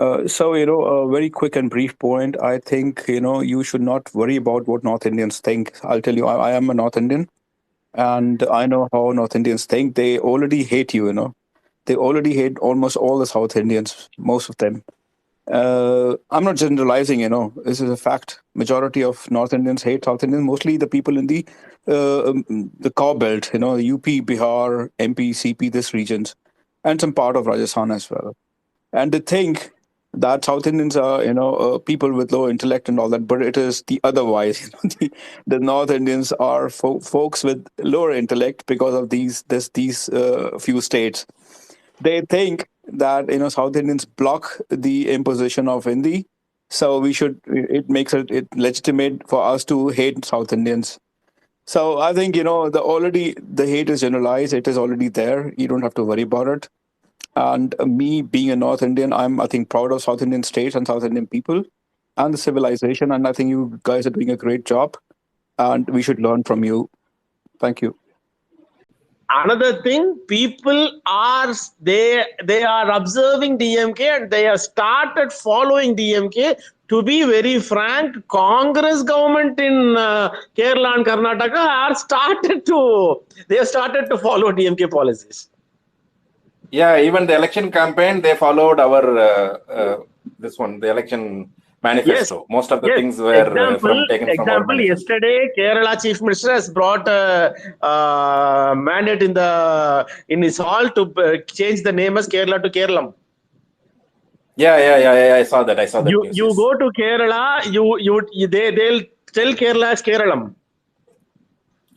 A very quick and brief point. I think, you should not worry about what North Indians think. I'll tell you, I am a North Indian, and I know how North Indians think. They already hate you. They already hate almost all the South Indians, most of them. I'm not generalizing. This is a fact. Majority of North Indians hate South Indians, mostly the people in the cow belt, UP, Bihar, MP, CP, this regions, and some part of Rajasthan as well. And they think that South Indians are, people with low intellect and all that, but it is the otherwise. The North Indians are folks with lower intellect because of these few states. They think that South Indians block the imposition of Hindi, so we should. It makes it legitimate for us to hate South Indians. So I think the hate is generalized. It is already there. You don't have to worry about it. And me being a North Indian, I think proud of South Indian states and South Indian people and the civilization. And I think you guys are doing a great job, and we should learn from you. Thank you. Another thing, people are they are observing DMK and they have started following DMK. To be very frank, Congress government in Kerala and Karnataka they have started to follow DMK policies. Yeah, even the election campaign, they followed our the election manifesto. Yes, most of the yes. things were taken from our manifesto. Yesterday, Kerala Chief Minister has brought a mandate in his hall to change the name as Kerala to Keralam. Yeah. I saw that. You go to Kerala, they'll tell Kerala as Keralam.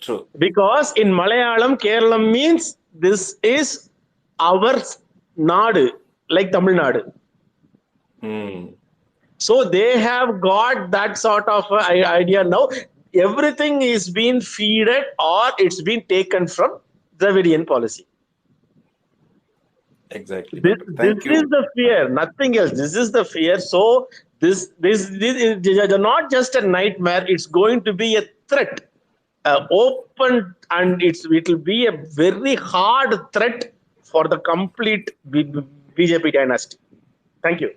True. Because in Malayalam, Keralam means this is our Nadu, like Tamil Nadu. So they have got that sort of idea now. Everything is being feeded or it's been taken from Dravidian policy. Exactly. This is the fear, nothing else. This is the fear. So this is not just a nightmare. It's going to be a threat, open, and it will be a very hard threat for the complete BJP dynasty. Thank you.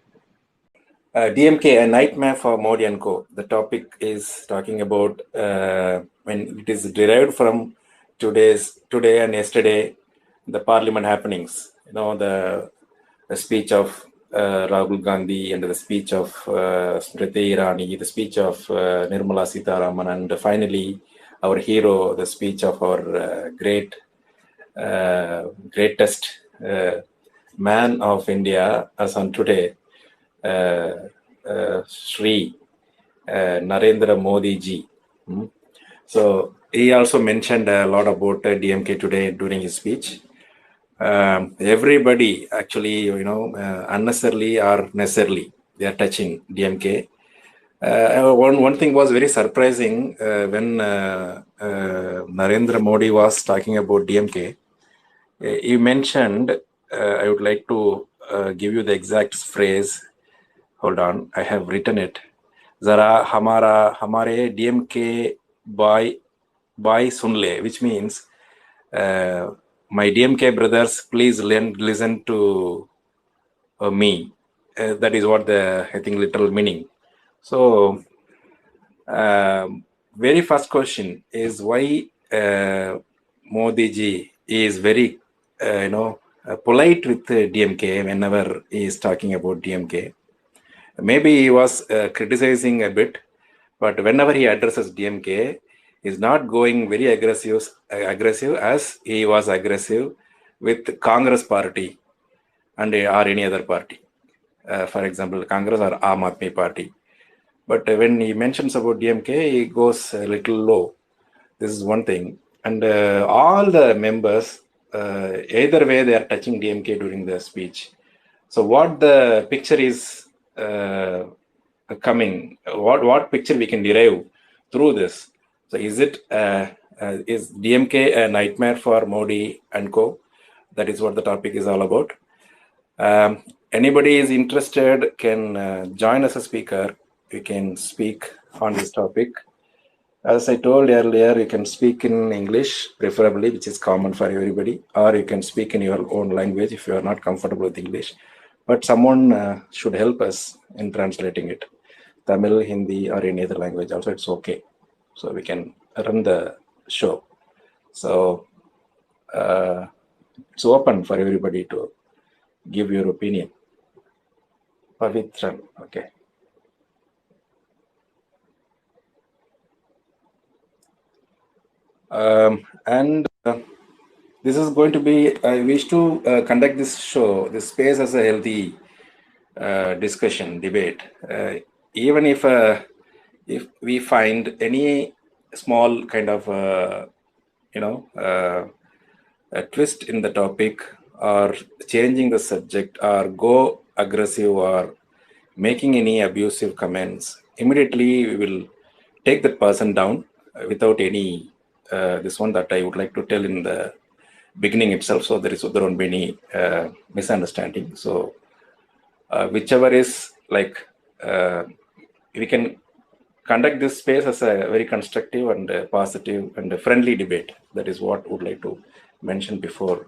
DMK, a nightmare for Modi and co. The topic is talking about when it is derived from today and yesterday, the parliament happenings. The speech of Rahul Gandhi and the speech of Smriti Irani, the speech of Nirmala Sitharaman, and finally our hero, the speech of our greatest man of India as on today, Shri Narendra Modi ji. So he also mentioned a lot about DMK today during his speech. Everybody actually, unnecessarily or necessarily, they are touching DMK. One thing was very surprising when Narendra Modi was talking about DMK. He mentioned, I would like to give you the exact phrase. Hold on, I have written it. Zara hamare DMK by sunle, which means my DMK brothers, please listen to me. That is what I think literal meaning. So, very first question is why Modi ji is very polite with DMK whenever he is talking about DMK. Maybe he was criticizing a bit, but whenever he addresses DMK, he's not going very aggressive as he was aggressive with Congress party and or any other party. For example, Congress or Aam Aadmi party. But when he mentions about DMK, he goes a little low. This is one thing. And all the members, either way, they are touching DMK during the speech. So what the picture is coming, what picture we can derive through this? So is DMK a nightmare for Modi and co? That is what the topic is all about. Anybody is interested can join as a speaker. You can speak on this topic. As I told earlier, you can speak in English, preferably, which is common for everybody, or you can speak in your own language if you are not comfortable with English. but someone should help us in translating it. Tamil, Hindi, or any other language also, it's okay. So we can run the show. So it's open for everybody to give your opinion. Pavithran, okay. And this is going to be, I wish to conduct this show, this space as a healthy discussion, debate. Even if we find any small kind of, a twist in the topic, or changing the subject, or go aggressive, or making any abusive comments, immediately we will take that person down without any this one that I would like to tell in the beginning itself, so there won't be any misunderstanding. So whichever is like, we can conduct this space as a very constructive and positive and a friendly debate. That is what I would like to mention before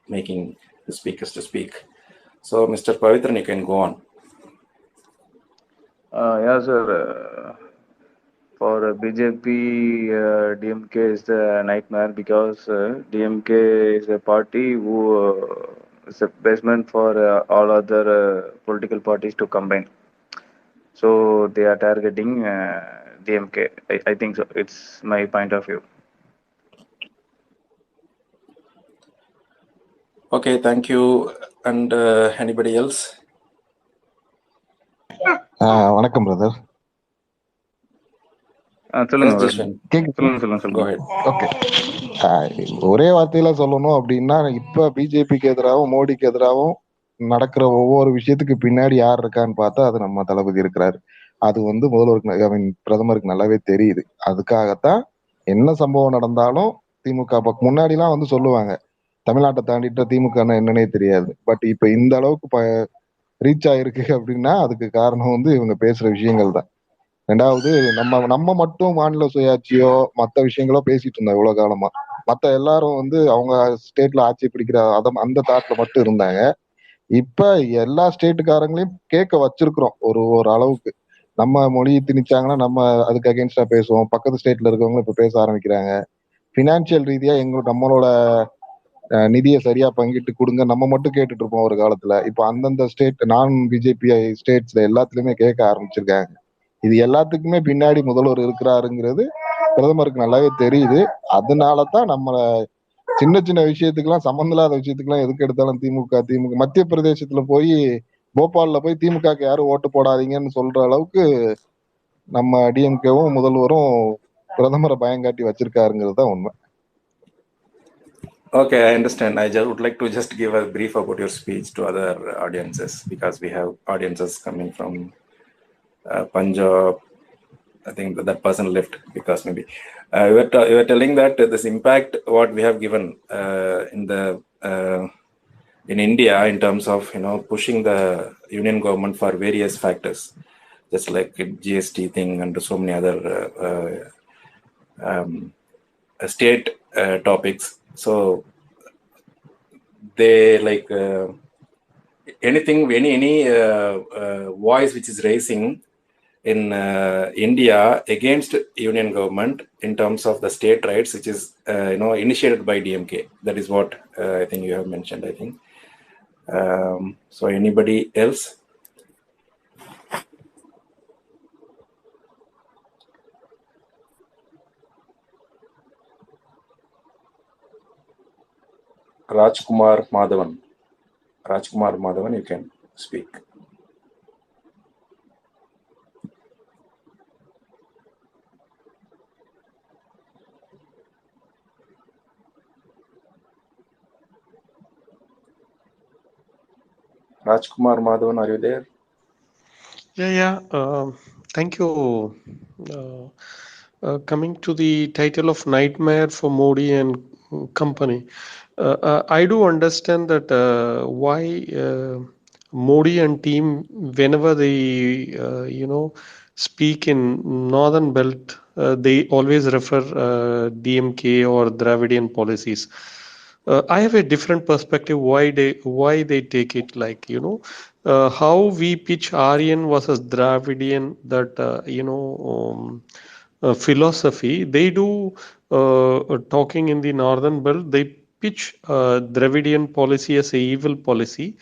making the speakers to speak. So Mr. Pavithran, you can go on. Yeah, sir. For BJP, DMK is the nightmare, because DMK is a party who is a basement for all other political parties to combine. So they are targeting DMK. I think so. It's my point of view. Okay, thank you. And anybody else? வணக்கம் brother. Okay, ஒரே வார்த்தையில சொல்லணும் அப்படின்னா, இப்ப பிஜேபிக்கு எதிராகவும் மோடிக்கு எதிராகவும் நடக்கிற ஒவ்வொரு விஷயத்துக்கு பின்னாடி யார் இருக்கான்னு பார்த்தா அது நம்ம தளபதி இருக்கிறாரு. அது முதல்வருக்கு, பிரதமருக்கு நல்லாவே தெரியுது. அதுக்காகத்தான் என்ன சம்பவம் நடந்தாலும் திமுக முன்னாடி எல்லாம் சொல்லுவாங்க, தமிழ்நாட்டை தாண்டிட்ட திமுக என்னன்னே தெரியாது. பட் இப்ப இந்த அளவுக்கு ரீச் ஆயிருக்கு அப்படின்னா அதுக்கு காரணம் இவங்க பேசுற விஷயங்கள் தான். ரெண்டாவது, நம்ம மட்டும் மாநில சுயாட்சியோ மத்த விஷயங்களோ பேசிட்டு இருந்தோம் இவ்வளவு காலமா. மத்த எல்லாரும் அவங்க ஸ்டேட்ல ஆட்சி பிடிக்கிற அந்த தாட்ல மட்டும் இருந்தாங்க. இப்ப எல்லா ஸ்டேட்டுக்காரங்களையும் கேட்க வச்சிருக்கிறோம் ஒரு அளவுக்கு. நம்ம மொழி திணிச்சாங்கன்னா நம்ம அதுக்கு அகேன்ஸ்டா பேசுவோம். பக்கத்து ஸ்டேட்ல இருக்கவங்களும் இப்ப பேச ஆரம்பிக்கிறாங்க. பினான்சியல் ரீதியா நம்மளோட நிதியை சரியா பங்கிட்டு கொடுங்க நம்ம மட்டும் கேட்டுட்டு இருப்போம் ஒரு காலத்துல. இப்ப அந்தந்த ஸ்டேட், நான் பிஜேபி ஸ்டேட்ஸ்ல எல்லாத்துலயுமே கேட்க ஆரம்பிச்சிருக்காங்க. இது எல்லாத்துக்குமே பின்னாடி முதல்வர் இருக்கிறாருங்கிறது பிரதமருக்கு நல்லாவே தெரியுது. அதனாலதான் நம்மள சின்ன சின்ன விஷயத்துக்கெல்லாம், சம்பந்தம் இல்லாத விஷயத்துக்கெல்லாம் எதுக்கு எடுத்தாலும் திமுக மத்திய பிரதேசத்துல போய், போபால்ல போய் திமுகக்கு யாரும் ஓட்டு போடாதீங்கன்னு சொல்ற அளவுக்கு நம்ம டிஎம்கேவும் முதல்வரும் பிரதமரை பயங்காட்டி வச்சிருக்காருங்கிறது தான் உண்மை. Okay, I understand. I would like to just give a brief about your speech to other audiences, because we have audiences coming from Punjab. I think that person left because maybe you were telling that this impact what we have given in India in terms of pushing the union government for various factors, just like GST thing and so many other state topics. So they like anything, any voice which is raising in India against union government in terms of the state rights, which is initiated by DMK. That is what I think you have mentioned, I think. So anybody else? Rajkumar Madhavan, you can speak. Rajkumar Madhavan, are you there? Yeah. Thank you. Coming to the title of Nightmare for Modi and company, I do understand that why Modi and team, whenever they speak in northern belt, they always refer DMK or Dravidian policies. I have a different perspective why they take it like, how we pitch Aryan versus Dravidian, that philosophy. They do talking in the northern belt. They pitch Dravidian policy as a evil policy.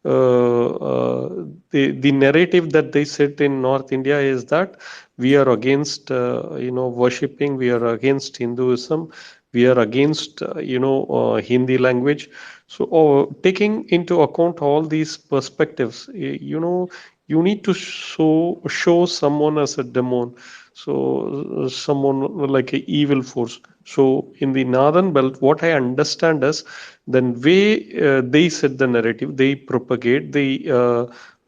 The narrative that they set in North India is that we are against worshipping, we are against Hinduism, we are against Hindi language. So taking into account all these perspectives, you need to show someone as a demon, so someone like an evil force. So in the northern belt, what I understand is, then way they set the narrative, they propagate, they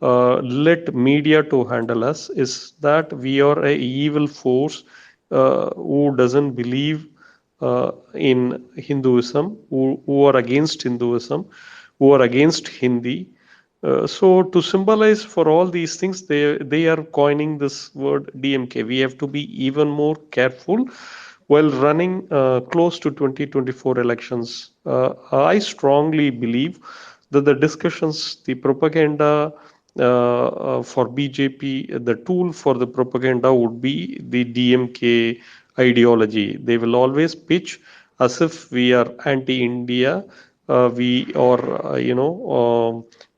let media to handle us, is that we are a evil force who doesn't believe in Hinduism, who are against Hinduism, who are against Hindi. So to symbolize for all these things, they are coining this word DMK. We have to be even more careful while running close to 2024 elections. I strongly believe that the discussions, the propaganda for BJP, the tool for the propaganda would be the DMK ideology. They will always pitch as if we are anti-India, we are,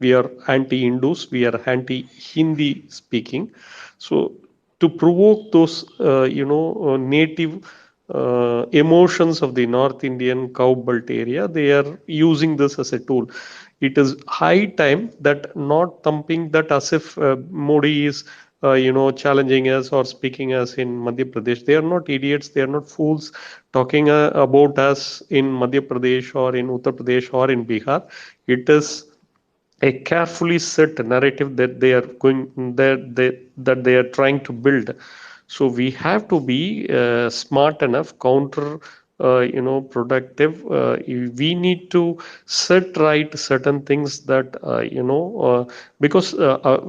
we are anti-Hindus, we are anti-Hindi speaking. So to provoke those, native emotions of the North Indian cow belt area, they are using this as a tool. It is high time that not thumping that as if Modi is challenging us or speaking us in Madhya Pradesh. They are not idiots, they are not fools talking about us in Madhya Pradesh or in Uttar Pradesh or in Bihar. It is a carefully set narrative that they are that they are trying to build. So we have to be smart enough, counter productive. We need to set right certain things that because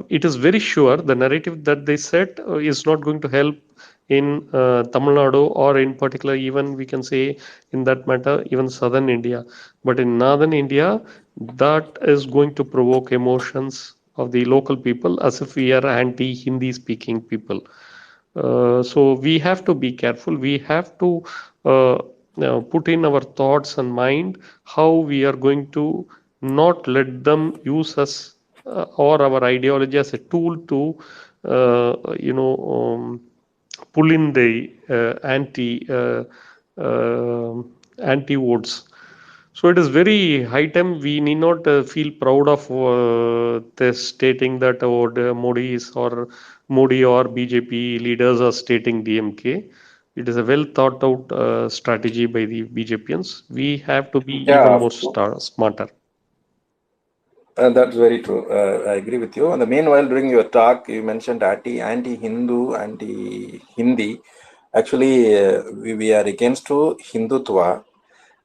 it is very sure the narrative that they set is not going to help in Tamil Nadu, or in particular, even we can say in that matter, even southern India. But in northern India, that is going to provoke emotions of the local people as if we are anti-Hindi speaking people. So we have to be careful. We have to put in our thoughts and mind how we are going to not let them use us or our ideology as a tool to pull in the anti votes. So it is very high time. We need not feel proud of this stating that Modi or BJP leaders are stating DMK. It is a well thought out strategy by the BJPians. We have to be even Yeah, more smarter. that's very true. I agree with you. And the meanwhile, during your talk, you mentioned anti-Hindu, anti-Hindi. Actually, we are against to Hindutva.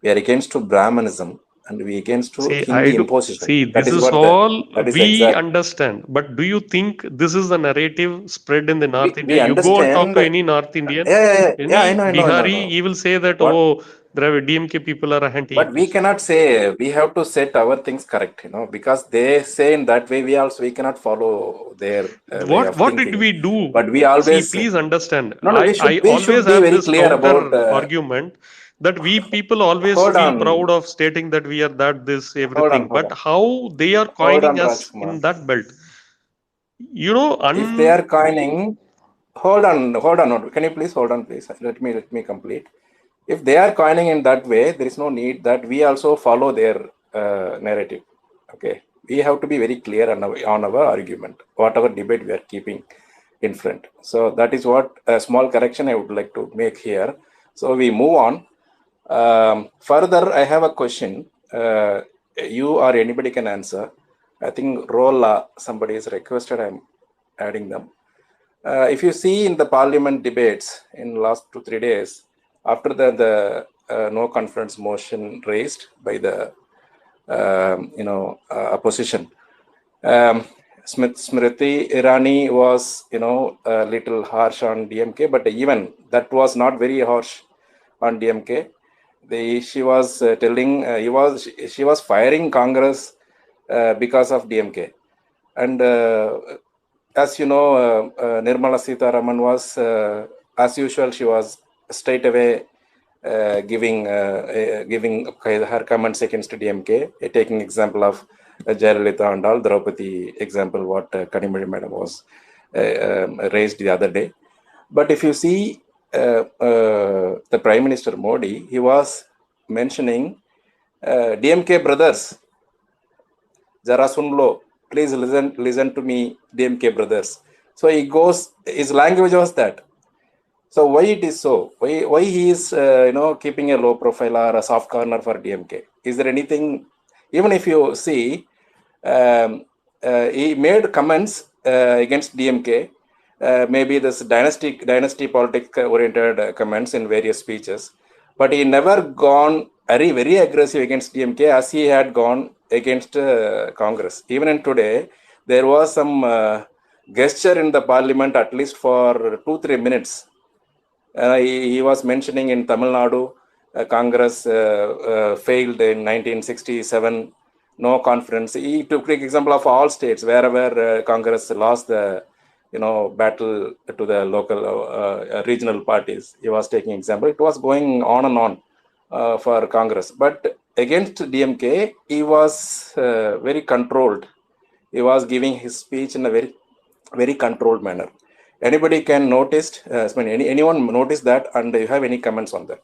We are against to Brahmanism, and we against to See, I Hindi do imposition. see That this is is what all that is we exact. understand. But do you think this is the narrative spread in the North India? We You go and talk understand. to any North Indian, Yeah. I any Bihari, know. he will say that, What? oh, Dravid DMK people are But we anti-Hindus. cannot say, we have to set our things correct, because they say in that way, we cannot follow their way of What did thinking. we do? But we See, always, please understand. no, I we always should be have very this clear about, counter argument that we people always hold feel on, proud of stating that we are that, this, hold on, everything. hold But on, how they are hold coining on, us Rajkumar. in that belt? You know, If they are coining, hold on. Can you please hold on, please? Let me complete. If they are coining in that way, there is no need that we also follow their narrative. Okay, we have to be very clear on our argument, whatever debate we are keeping in front. So that is what a small correction I would like to make here. So we move on. Further, I have a question. You or anybody can answer. I think Rolla, somebody is requested. I'm adding them. If you see in the parliament debates in last 2-3 days, after the no confidence motion raised by the opposition, Smriti Irani was a little harsh on DMK, but even that was not very harsh on DMK. she was telling she was firing Congress because of DMK, and as you know, Nirmala Sitharaman was, as usual, she was straight away giving her comments against DMK, taking example of Jayalalitha and all, Draupadi example, what Kanimari madam was raised the other day. But if you see the Prime Minister Modi, he was mentioning DMK brothers, Jara sunlo, please listen to me, DMK brothers. So he goes, his language was that. So why it is so? Why he is keeping a low profile or a soft corner for DMK? Is there anything? Even if you see, he made comments against DMK. Maybe this dynasty politics oriented comments in various speeches, but he never gone very aggressive against DMK as he had gone against Congress. Even in today, there was some gesture in the parliament, at least for 2-3 minutes. He was mentioning in Tamil Nadu, Congress failed in 1967, no confidence. He took the example of all states wherever Congress lost the battle to the local regional parties. He was taking example. It was going on and on for Congress, but against DMK, he was very controlled. He was giving his speech in a very controlled manner. Anybody can notice, anyone notice that, and do you have any comments on that?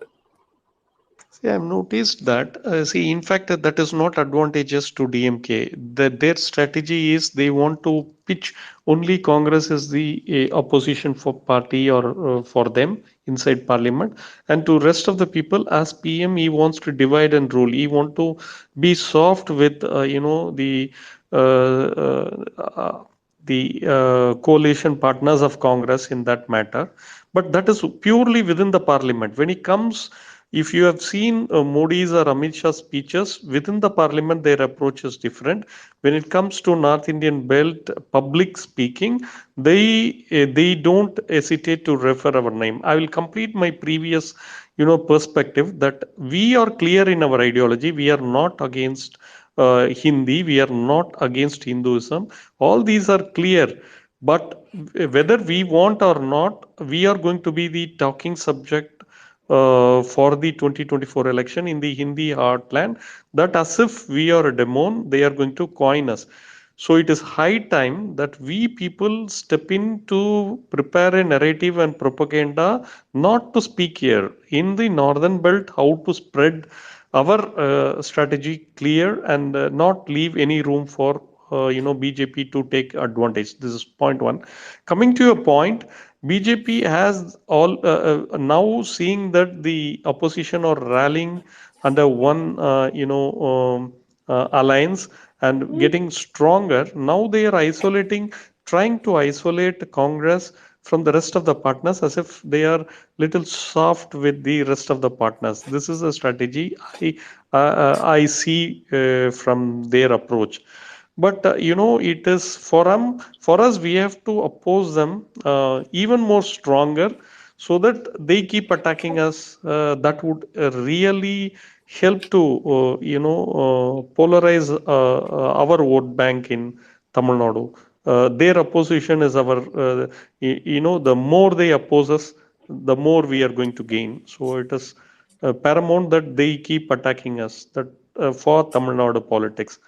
See, I've noticed that. In fact, that is not advantageous to DMK. Their strategy is they want to pitch only Congress as the opposition for party or for them inside parliament, and to rest of the people as PM, he wants to divide and rule. He want to be soft with the coalition partners of Congress in that matter. But that is purely within the parliament. When it comes, if you have seen Modi's or Amit Shah's speeches within the parliament, their approach is different. When it comes to North Indian belt public speaking, they don't hesitate to refer our name. I will complete my previous perspective that we are clear in our ideology. We are not against Hindi. We are not against Hinduism. All these are clear. But whether we want or not, we are going to be the talking subject for the 2024 election in the Hindi heartland, that as if we are a demon, they are going to coin us. So it is high time that we people step in to prepare a narrative and propaganda, not to speak here in the northern belt, how to spread our strategy clear and not leave any room for BJP to take advantage. This is point one. Coming to your point, BJP has all now seeing that the opposition are rallying under one alliance and getting stronger. Now they are trying to isolate Congress from the rest of the partners as if they are little soft with the rest of the partners. This is a strategy I see from their approach. But it is for us we have to oppose them even more stronger, so that they keep attacking us. That would really help to polarize our vote bank in Tamil Nadu. Their opposition is our the more they oppose us, the more we are going to gain. So it is paramount that they keep attacking us, that for Tamil Nadu politics.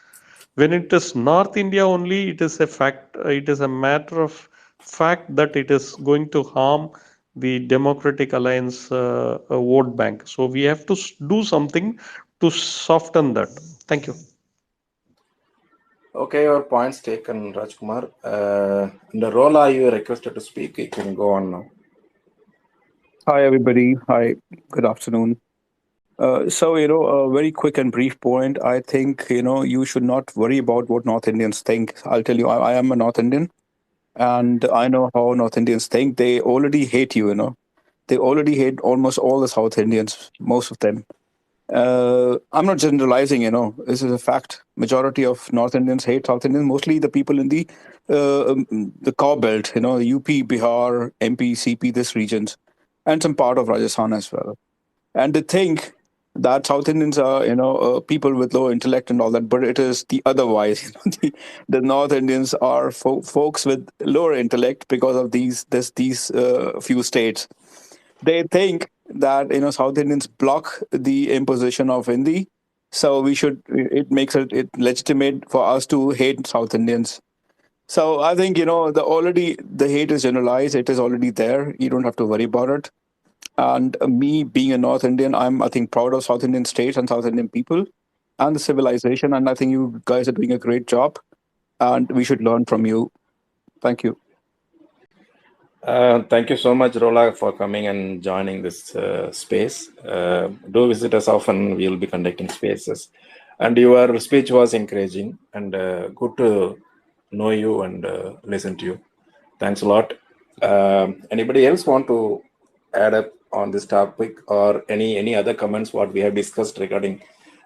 When it is North India only, it is a fact, it is a matter of fact that it is going to harm the Democratic Alliance vote bank. So we have to do something to soften that. Thank you. Okay, your points taken, Rajkumar. Rola, you are requested to speak. You can go on now. Hi, everybody. Hi, good afternoon. So, a very quick and brief point. I think, you should not worry about what North Indians think. I'll tell you, I am a North Indian, and I know how North Indians think. They already hate you. They already hate almost all the South Indians, most of them. I'm not generalizing, this is a fact. Majority of North Indians hate South Indians, mostly the people in the cow belt, UP, Bihar, MP, CP, this regions, and some part of Rajasthan as well. And they think that South Indians are, people with low intellect and all that, but it is the otherwise. The North Indians are folks with lower intellect because of these few states. They think that South Indians block the imposition of Hindi, so we should. It makes it legitimate for us to hate South Indians. So I think the hate is generalized. It is already there. You don't have to worry about it. And me being a North Indian, I think proud of South Indian states and South Indian people and the civilization. And I think you guys are doing a great job, and we should learn from you. Thank you. Thank you so much, Rola, for coming and joining this space. Do visit us often. We will be conducting spaces. And your speech was encouraging and good to know you and listen to you. Thanks a lot. Anybody else want to add up on this topic or any other comments what we have discussed regarding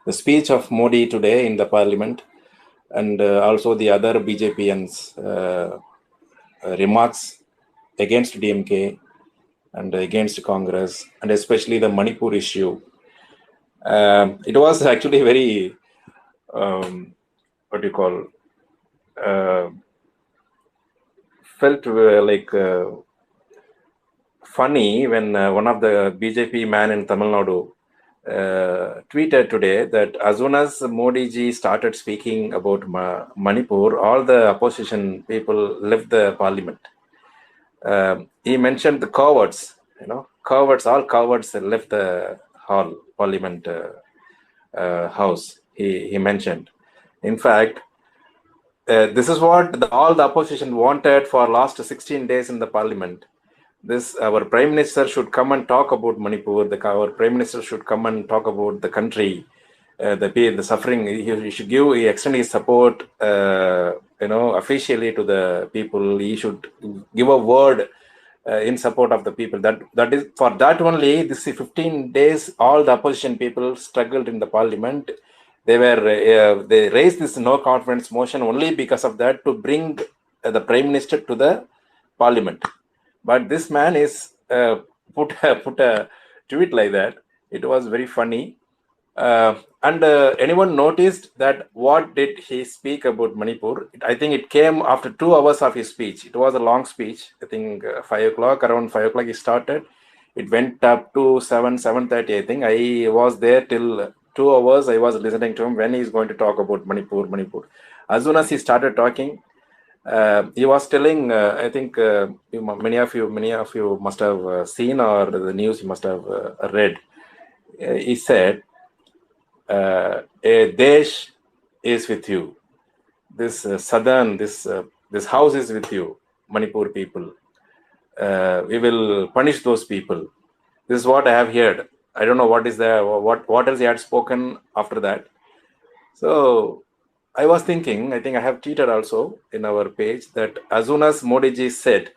the speech of Modi today in the parliament and also the other BJPians remarks against DMK and against Congress, and especially the Manipur issue. It was actually very, what do you call, felt like funny when one of the BJP man in Tamil Nadu tweeted today that as soon as Modi ji started speaking about Manipur, all the opposition people left the parliament. He mentioned the cowards, all cowards left the parliament house. He mentioned. In fact, this is what all the opposition wanted for last 16 days in the parliament. Our prime minister should come and talk about Manipur. Our prime minister should come and talk about the country, the suffering. He should extend his support, officially to the people. He should give a word in support of the people. That is for that only. This 15 days, all the opposition people struggled in the parliament. They raised this no confidence motion only because of that, to bring the prime minister to the parliament. But this man is put a tweet like that. It was very funny. And anyone noticed that what did he speak about Manipur? I think it came after 2 hours of his speech. It was a long speech. I think around 5 o'clock he started. It went up to 7:30. I think I was there till 2 hours. I was listening to him when he's going to talk about Manipur. As soon as he started talking, he was telling, I think many of you must have seen, or the news you must have read. He said, a Desh is with you. This southern, this house is with you, Manipur people. We will punish those people. This is what I have heard. I don't know what else he had spoken after that. So I was thinking, I think I have tweeted also in our page, that as soon as Modi ji said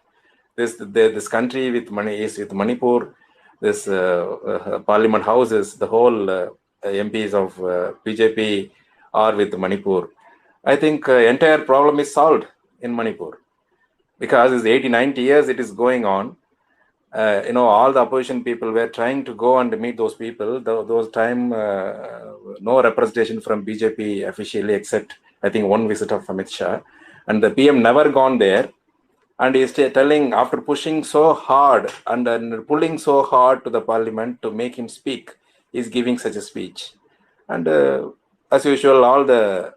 this country with Manipur, this parliament houses, the whole MPs of BJP are with Manipur, I think entire problem is solved in Manipur, because it's 80-90 years it is going on. All the opposition people were trying to go and meet those people. Those time, no representation from BJP officially, except I think one visit of Amit Shah, and the PM never gone there. And he's telling, after pushing so hard and pulling so hard to the parliament to make him speak, he's giving such a speech. And as usual, all the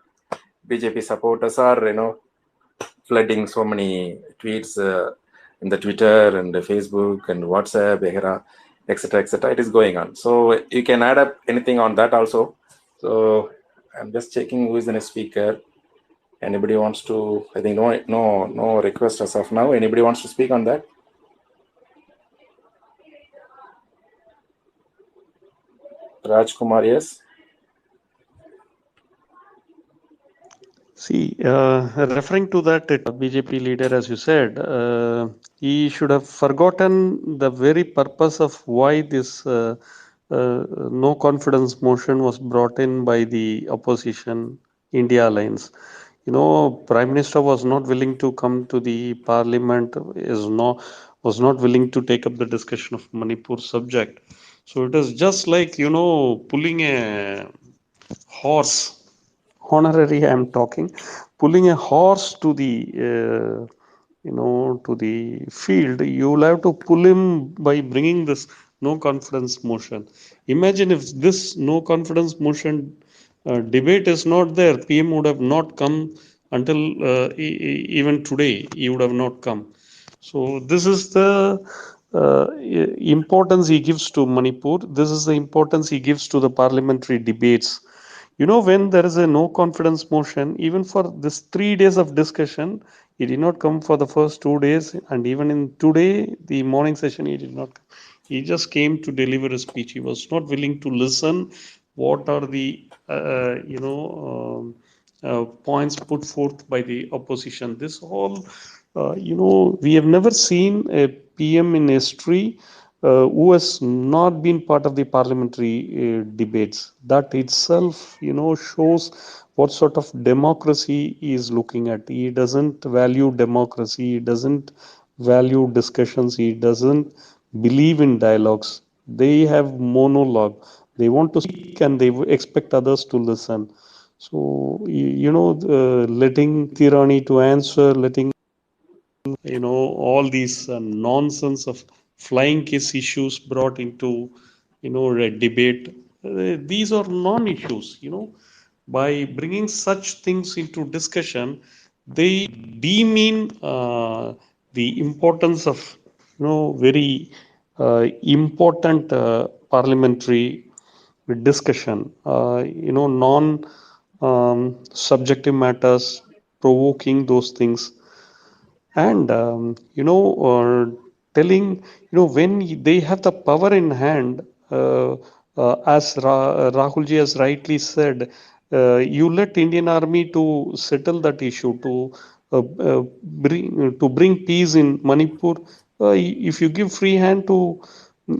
BJP supporters are, flooding so many tweets in the Twitter and the Facebook and WhatsApp, etc. It is going on. So you can add up anything on that also. So I'm just checking who is the next speaker. Anybody wants to? I think no request as of now. Anybody wants to speak on that? Rajkumar, yes. See, referring to that BJP leader, as you said, he should have forgotten the very purpose of why this no confidence motion was brought in by the opposition India Alliance. Prime Minister was not willing to come to the parliament, was not willing to take up the discussion of Manipur subject. So it is just like, pulling a horse, honorary I am talking, pulling a horse to the to the field. You will have to pull him by bringing this no confidence motion. Imagine if this no confidence motion debate is not there, PM would have not come until even today he would have not come. So this is the importance he gives to Manipur. This is the importance he gives to the parliamentary debates. When there is a no confidence motion, even for this 3 days of discussion, he did not come for the first 2 days, and even in today, the morning session, he did not come. He just came to deliver a speech. He was not willing to listen what are the points put forth by the opposition. This whole, we have never seen a PM in history who has not been part of the parliamentary debates. That itself, shows what sort of democracy he is looking at. He doesn't value democracy. He doesn't value discussions. He doesn't believe in dialogues. They have monologue. They want to speak and they expect others to listen. So, letting Tirani to answer, letting all these nonsense of flying kiss issues brought into a debate. These are non-issues. By bringing such things into discussion, they demean the importance of very important parliamentary discussion. Non subjective matters, provoking those things, and telling, when they have the power in hand, as Rahulji has rightly said, you let Indian Army to settle that issue, to bring peace in Manipur. If you give free hand to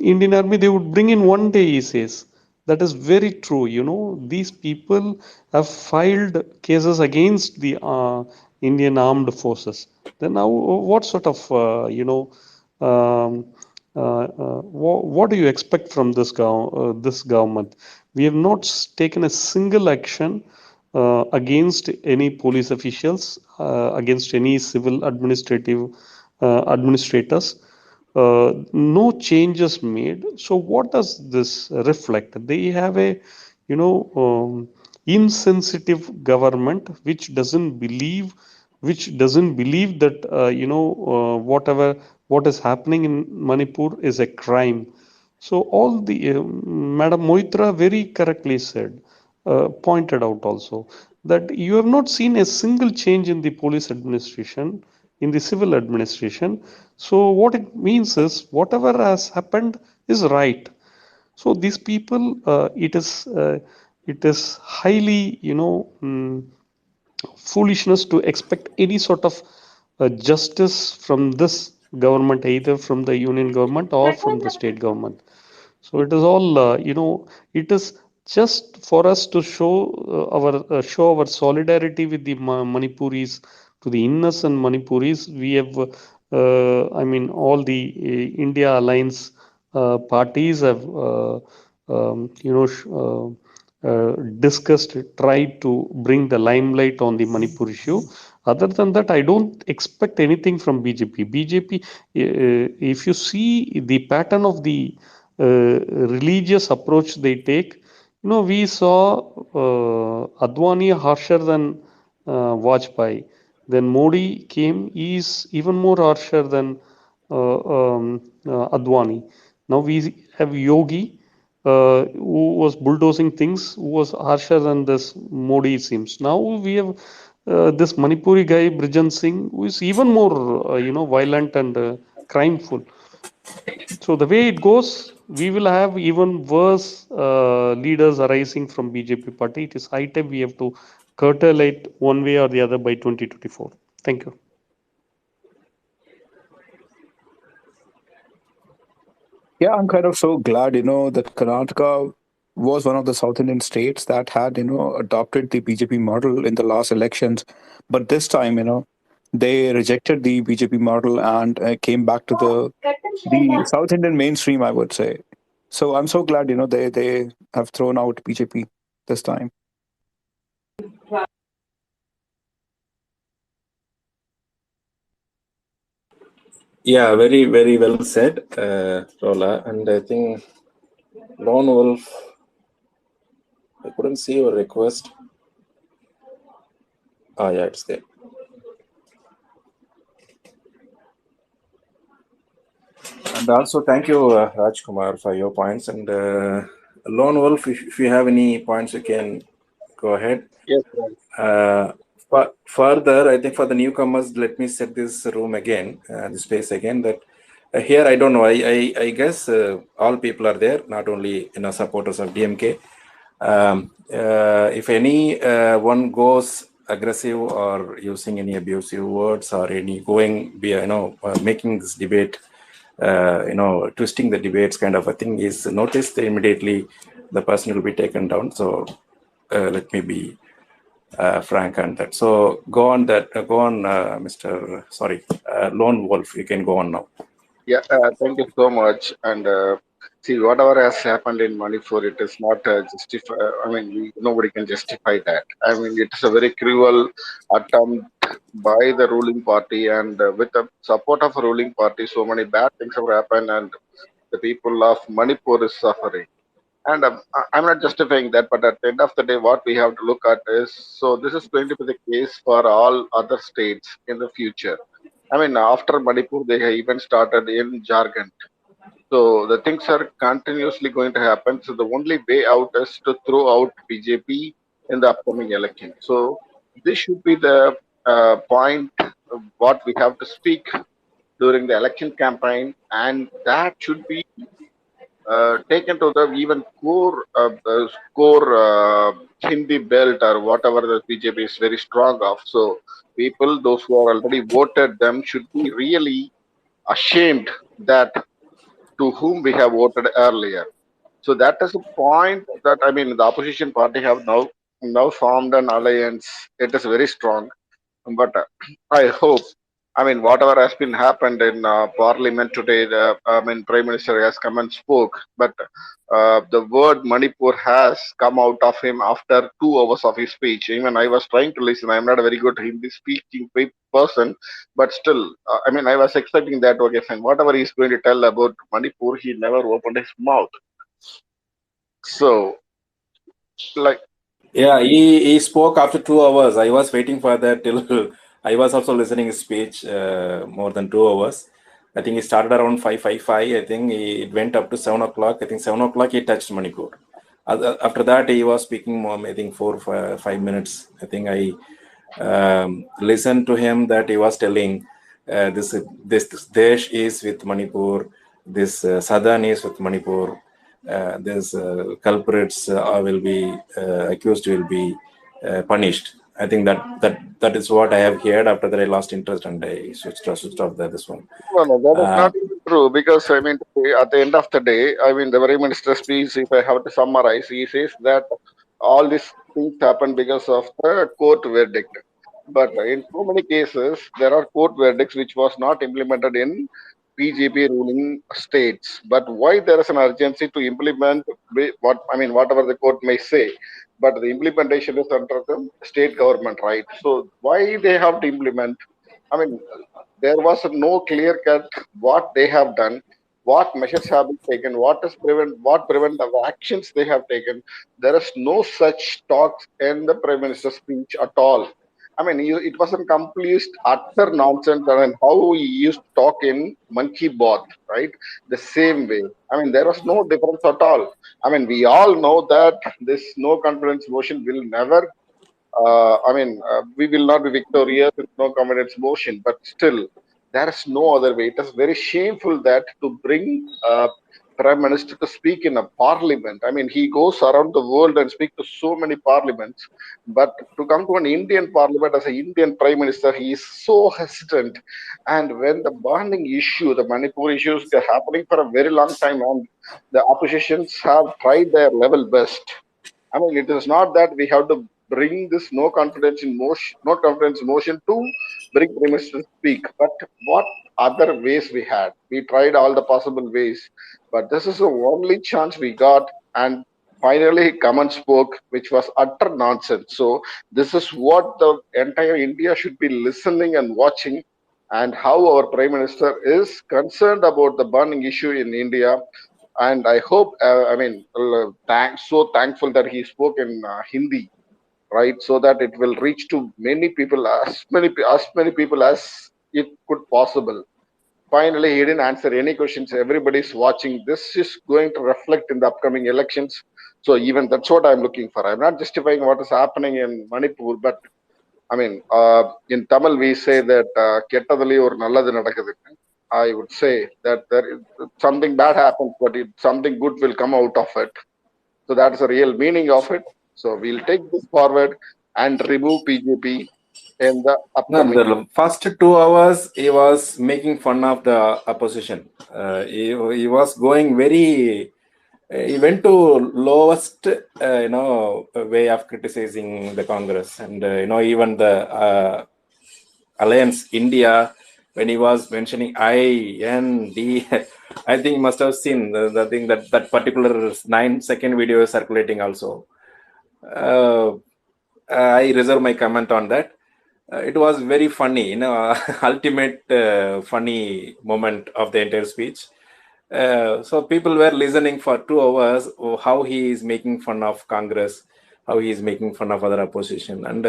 Indian Army, they would bring in one day, he says. That is very true. These people have filed cases against the Indian armed forces. Then now, what sort of um, what do you expect from this government? We have not taken a single action against any police officials, against any civil administrative administrators. No changes made. So what does this reflect? They have a insensitive government which doesn't believe that what is happening in Manipur is a crime. So all the Madam Moitra very correctly said, pointed out also, that you have not seen a single change in the police administration, in the civil administration. So what it means is whatever has happened is right. So these people, it is highly foolishness to expect any sort of justice from this government, either from the union government or from the state government. So it is all, it is just for us to show our solidarity with the Manipuris, to the innocent Manipuris. We have, all the India Alliance parties have, discussed, tried to bring the limelight on the Manipur issue. Other than that, I don't expect anything from BJP. BJP, if you see the pattern of the religious approach they take, we saw Advani harsher than Vajpayee. Then Modi came, he is even more harsher than Advani. Now we have Yogi, who was bulldozing things, who was harsher than this Modi seems. Now we have this Manipuri guy, Brijan Singh, who is even more, violent and crimeful. So the way it goes, we will have even worse leaders arising from BJP party. It is high time we have to curtail it one way or the other by 2024. Thank you. Yeah, I'm kind of so glad, that Karnataka was one of the South Indian states that had, adopted the BJP model in the last elections. But this time, they rejected the BJP model and came back to the South Indian mainstream, I would say. So I'm so glad, they have thrown out BJP this time. Yeah, very, very well said, Rola. And I think Lone Wolf, I couldn't see your request. Ah, yeah, it's there. And also, thank you, Rajkumar, for your points. And Lone Wolf, if you have any points, you can go ahead. Yes, Further, I think for the newcomers, let me set this room again, the space again. That here, I don't know. I guess all people are there, not only supporters of DMK. If any one goes aggressive or using any abusive words or any going, making this debate, twisting the debates kind of a thing is noticed, immediately the person will be taken down. So let me be frank on that. So go on, Mr. Lone Wolf. You can go on now. Yeah, thank you so much. And see, whatever has happened in Manipur, it is not justify. I mean, nobody can justify that. I mean, it is a very cruel attempt by the ruling party, and with the support of a ruling party, so many bad things have happened, and the people of Manipur is suffering. And I'm not justifying that, but at the end of the day, what we have to look at is, so this is going to be the case for all other states in the future. I mean, after Manipur, they have even started in Jharkhand. So the things are continuously going to happen. So the only way out is to throw out BJP in the upcoming election. So this should be the point of what we have to speak during the election campaign, and that should be taken to the even core Hindi belt or whatever the BJP is very strong of. So people, those who are already voted them, should be really ashamed that to whom we have voted earlier. So that is a point that, I mean, the opposition party have now formed an alliance. It is very strong, but I hope, I mean, whatever has been happened in Parliament today, I mean, Prime Minister has come and spoke, but the word Manipur has come out of him after 2 hours of his speech. Even I was trying to listen. I'm not a very good Hindi speaking person, but still, I mean, I was expecting that. Okay, fine. Whatever he's going to tell about Manipur, he never opened his mouth. So, like, Yeah, he spoke after 2 hours. I was waiting for that till I was also listening his speech more than 2 hours. I think he started around 5:55. I think it went up to 7 o'clock. I think 7 o'clock he touched Manipur. After that, he was speaking more, I think 5 minutes. I think I listened to him that he was telling this Desh is with Manipur, this Sadan is with Manipur, this culprits will be accused, will be punished. I think that is what I have heard. After that, I lost interest and I switched off this one. no, that is not even true, because I mean, at the end of the day, I mean, the Prime Minister's speech, if I have to summarize, he says that all these things happen because of the court verdict. But in so many cases, there are court verdicts which was not implemented in PGP ruling states. But why there is an urgency to implement what, I mean, whatever the court may say, but the implementation is under the state government, right? So why they have to implement? I mean, there was no clear cut what they have done, what measures have been taken, what preventive actions they have taken. There is no such talks in the Prime Minister's speech at all. I mean, it was a complete utter nonsense. I mean, how he used to talk in Monkey Bath, right? The same way. I mean, there was no difference at all. I mean, we all know that this no confidence motion will never, we will not be victorious with no confidence motion, but still, there is no other way. It is very shameful that to bring Prime Minister to speak in a parliament. I mean, he goes around the world and speak to so many parliaments, but to come to an Indian parliament as an Indian Prime Minister, he is so hesitant. And when the burning issue, the Manipur issues, are happening for a very long time, and the oppositions have tried their level best. I mean, it is not that we have to bring this no confidence motion to bring Prime Minister to speak. But what other ways we had? We tried all the possible ways. But this is the only chance we got. And finally, Kaman spoke, which was utter nonsense. So this is what the entire India should be listening and watching, and how our Prime Minister is concerned about the burning issue in India. And I hope, so thankful that he spoke in Hindi, right? So that it will reach to many people, as many people as it could possible. Finally, he didn't answer any questions. Everybody's watching. This is going to reflect in the upcoming elections. So even that's what I'm looking for. I'm not justifying what is happening in Manipur, but in Tamil we say that கெட்டதுலயே ஒரு நல்லது நடக்குது. I would say that there is something bad happens, but something good will come out of it. So that's the real meaning of it. So we'll take this forward and remove BJP in the No, upcoming. the first 2 hours he was making fun of the opposition. He was going very. He went to lowest, way of criticizing the Congress, and even the Alliance India, when he was mentioning IND. I think you must have seen the thing that particular 9-second video is circulating also. I reserve my comment on that. It was very funny, ultimate funny moment of the entire speech. So people were listening for 2 hours how he is making fun of Congress, how he is making fun of other opposition. And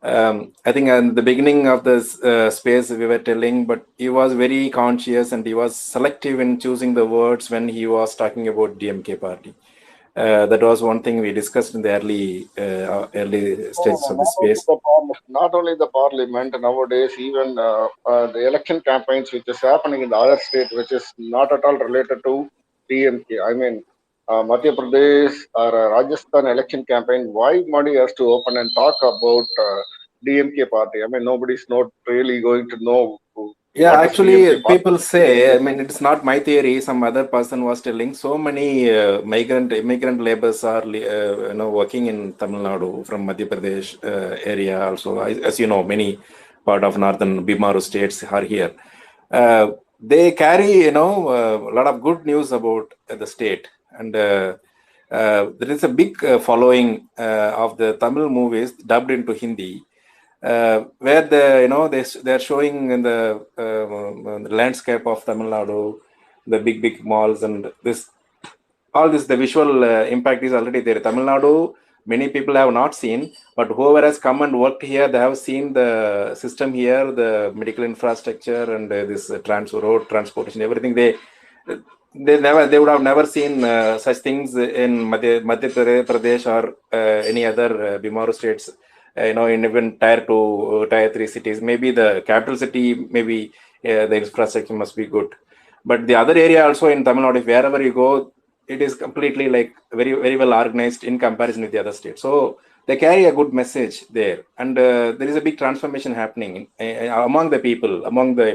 I think in the beginning of this space we were telling, but he was very conscious and he was selective in choosing the words when he was talking about DMK party. That was one thing we discussed in the early stages of the space. Not only the parliament, nowadays even the election campaigns which is happening in the other state, which is not at all related to DMK. I mean, Madhya Pradesh or Rajasthan election campaign, why Modi has to open and talk about DMK party? I mean, nobody's not really going to know Yeah, what is actually, DMK party. people say, I mean, it's not my theory. Some other person was telling so many immigrant laborers are, working in Tamil Nadu from Madhya Pradesh area also. As you know, many part of northern Bimaru states are here. They carry, a lot of good news about the state, and there is a big following of the Tamil movies dubbed into Hindi. Where they're showing in the landscape of Tamil Nadu, the big malls, and all this, the visual impact is already there. Tamil Nadu, many people have not seen, but whoever has come and worked here, they have seen the system here, the medical infrastructure, and this road transportation, everything. They would have never seen such things in Madhya Pradesh or any other Bimaru states. In even tier 2, tier 3 cities, maybe the capital city, maybe the infrastructure must be good, but the other area also in Tamil Nadu, wherever you go, it is completely like very, very well organized in comparison with the other states. So they carry a good message there, and there is a big transformation happening among the people, among the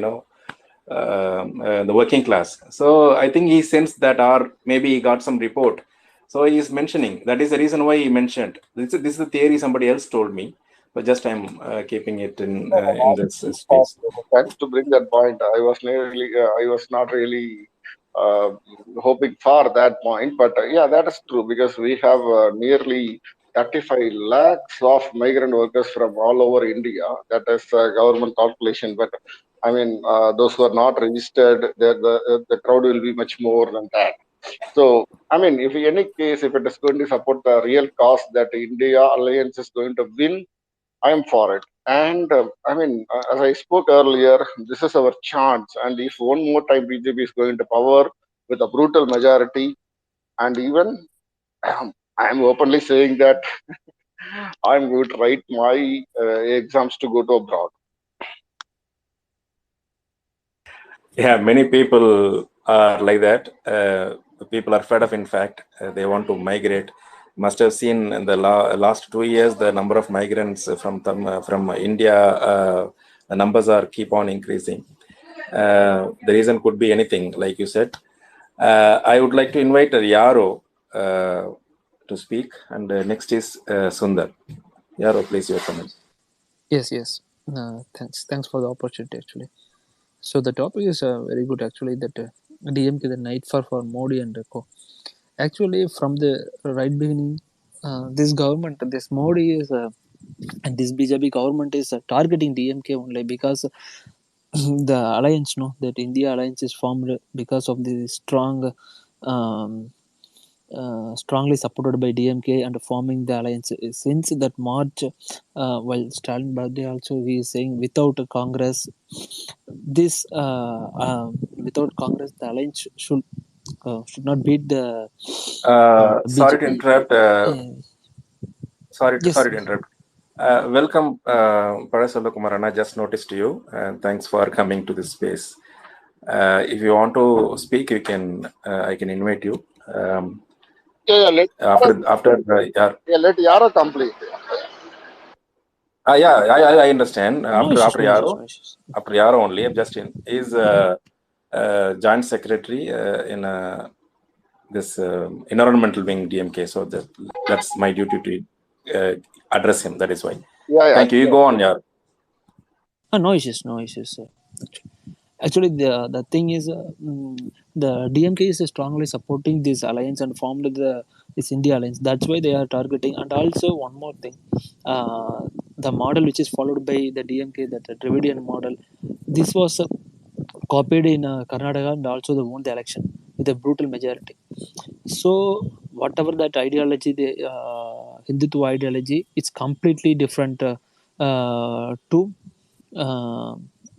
the working class. So I think he sensed that, or maybe he got some report. So he is mentioning, that is the reason why he mentioned. This is the theory somebody else told me, but just I'm keeping it in this space. Thanks to bring that point. I was not really uh, hoping for that point, but yeah, that is true, because we have nearly 35 lakhs of migrant workers from all over India. That is government calculation, but I mean, those who are not registered, the crowd will be much more than that. So, I mean, if in any case, if it is going to support the real cause that India Alliance is going to win, I am for it. And as I spoke earlier, this is our chance. And if one more time BJP is going to power with a brutal majority, and even I am openly saying that I'm going to write my exams to go to abroad. Yeah, many people are like that. People are fed up. In fact, they want to migrate. Must have seen in the last 2 years the number of migrants from India. The numbers are keep on increasing. The reason could be anything, like you said. I would like to invite Yaro to speak, and next is Sundar. Yaro, please, your comments. Yes. Thanks for the opportunity, actually. So the topic is very good, actually, that DMK the night for Modi and co. Actually, from the right beginning, this government, this Modi is and this BJP government is targeting DMK only because the alliance, no, that India alliance is formed because of the um, strongly supported by DMK and forming the alliance. Since that March, while Stalin birthday also he is saying without a Congress, without Congress the alliance should not beat the Sorry to BJP. interrupt. Sorry Yes. to interrupt. Welcome, Parasala Kumarana. Just noticed you, and thanks for coming to this space. If you want to speak, you can. I can invite you. Let let Yara complete. I understand. No After issues, no issues, Yaro, no issues. after Yaro only. I'm just in. Is joint secretary in this environmental wing DMK. So that's my duty to address him. That is why. Yeah, Thank you. You go on, Yar. No issues, no issues. Actually, the thing is, the DMK is strongly supporting this alliance and formed this India alliance. That's why they are targeting. And also one more thing, the model which is followed by the DMK, that Dravidian model, this was copied in Karnataka and also they won the election with a brutal majority. So whatever that ideology, the Hindutva ideology, it's completely different to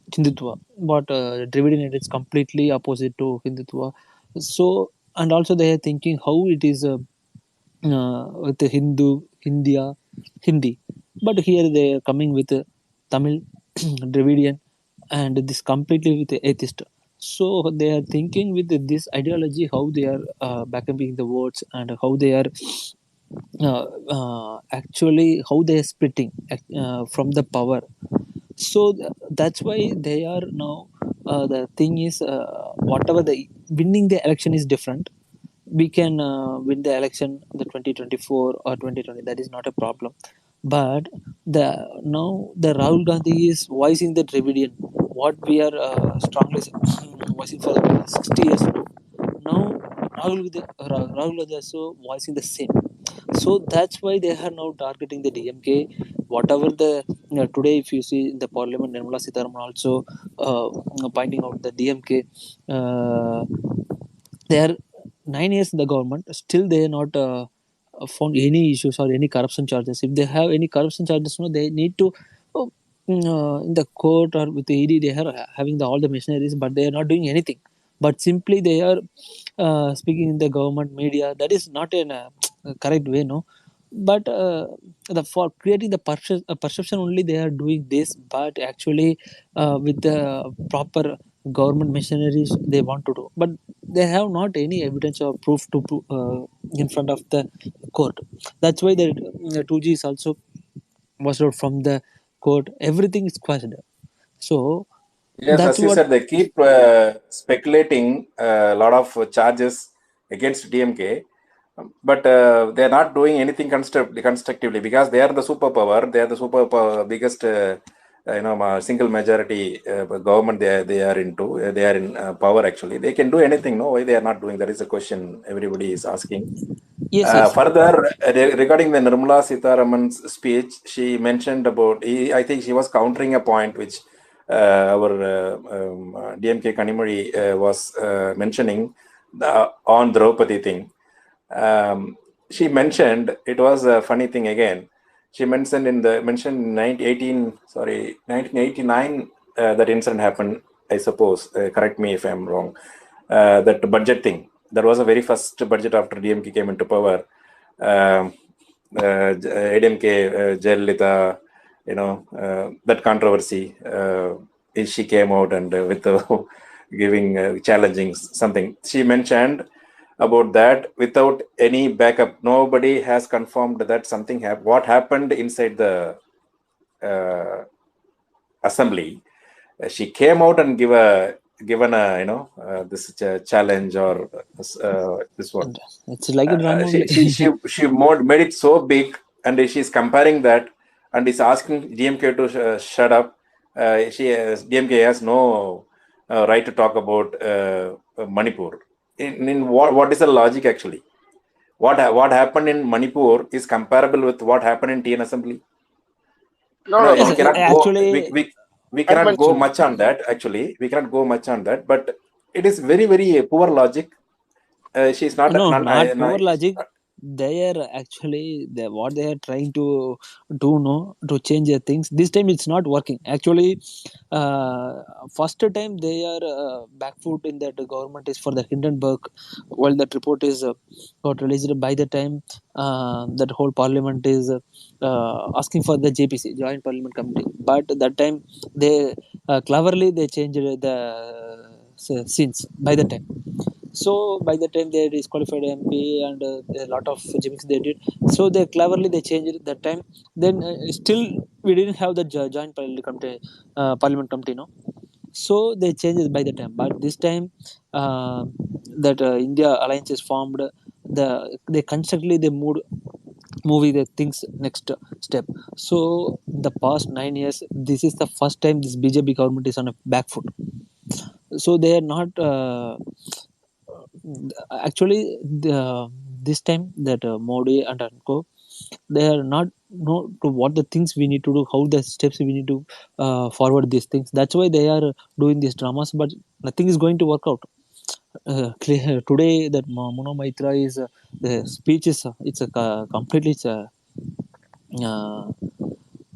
Hindutva. But Dravidian is completely opposite to Hindutva. So and also they are thinking how it is with the Hindi. But here they are coming with Tamil, Dravidian, and this completely with the atheist. So they are thinking with this ideology how they are backupping the words and how they are actually how they are splitting from the power. So that's why they are now. The thing is, whatever the winning the election is different. We can win the election the 2024 or 2020. That is not a problem. But the now the Rahul Gandhi is voicing the Dravidian. What we are strongly voicing for 60 years now. Now Rahul Gandhi also voicing the same. So that's why they are now targeting the DMK. Whatever the today, if you see in the parliament, Nirmala Sitharaman also pointing out the DMK. They are 9 years in the government. Still, they are not found any issues or any corruption charges. If they have any corruption charges, no, they need to in the court or with the ED. They are having all the machineries, but they are not doing anything. But simply they are speaking in the government media. That is not in a correct way, no. But for creating the perception only they are doing this. But actually, with the proper government machineries, they want to do. But they have not any evidence or proof to in front of the court. That's why the 2G is also was out from the court. Everything is questioned. So Yes, that's as you what. said, they keep speculating a lot of charges against DMK, but they are not doing anything constructively because they are the superpower. They are the biggest, single majority government. They are into. They are in power. Actually, they can do anything. No, why they are not doing? That is a question everybody is asking. Yes. Further, regarding the Nirmala Sitharaman's speech, she mentioned about. I think she was countering a point which our DMK Kanimuri was mentioning on Draupadi thing. She mentioned, it was a funny thing again. She mentioned 1989 that incident happened. I suppose. Correct me if I'm wrong. That budget thing. That was the very first budget after DMK came into power. ADMK, Jayalalitha, that controversy. She came out and with giving challenging something. She mentioned about that without any backup. Nobody has confirmed that something happened. What happened inside the assembly? She came out and given a this challenge or this one. It's like a drama only. She made it so big, and she's comparing that, and is asking DMK to shut up. DMK has no right to talk about Manipur. In what is the logic actually? What happened in Manipur is comparable with what happened in TN Assembly. No, Yes, We cannot go. actually, We I cannot go mentioned. much on that. Actually, we cannot go much on that. But it is very poor logic. She's not. no, Not, not poor logic. They are actually what they are trying to do, no, to change the things. This time it's not working. Actually, first time they are back foot in that the government is for the Hindenburg, while that report is got released. By the time that whole parliament is asking for the JPC, Joint Parliament Committee, but that time they cleverly they changed the scenes by the time. So by the time they disqualified MP and a lot of gimmicks they did, so they cleverly they changed it that time. Then still we didn't have the joint parliament committee, no. So they changed it by the time, but this time that India alliance is formed, they constantly they moving the things next step. So the past 9 years, this is the first time this BJP government is on a back foot. So they are not. Actually this time that Modi and co, they are not know to what the things we need to do, how the steps we need to forward these things. That's why they are doing these dramas, but nothing is going to work out. Today that Mona Maitra is the speech is it's a completely it's a, uh,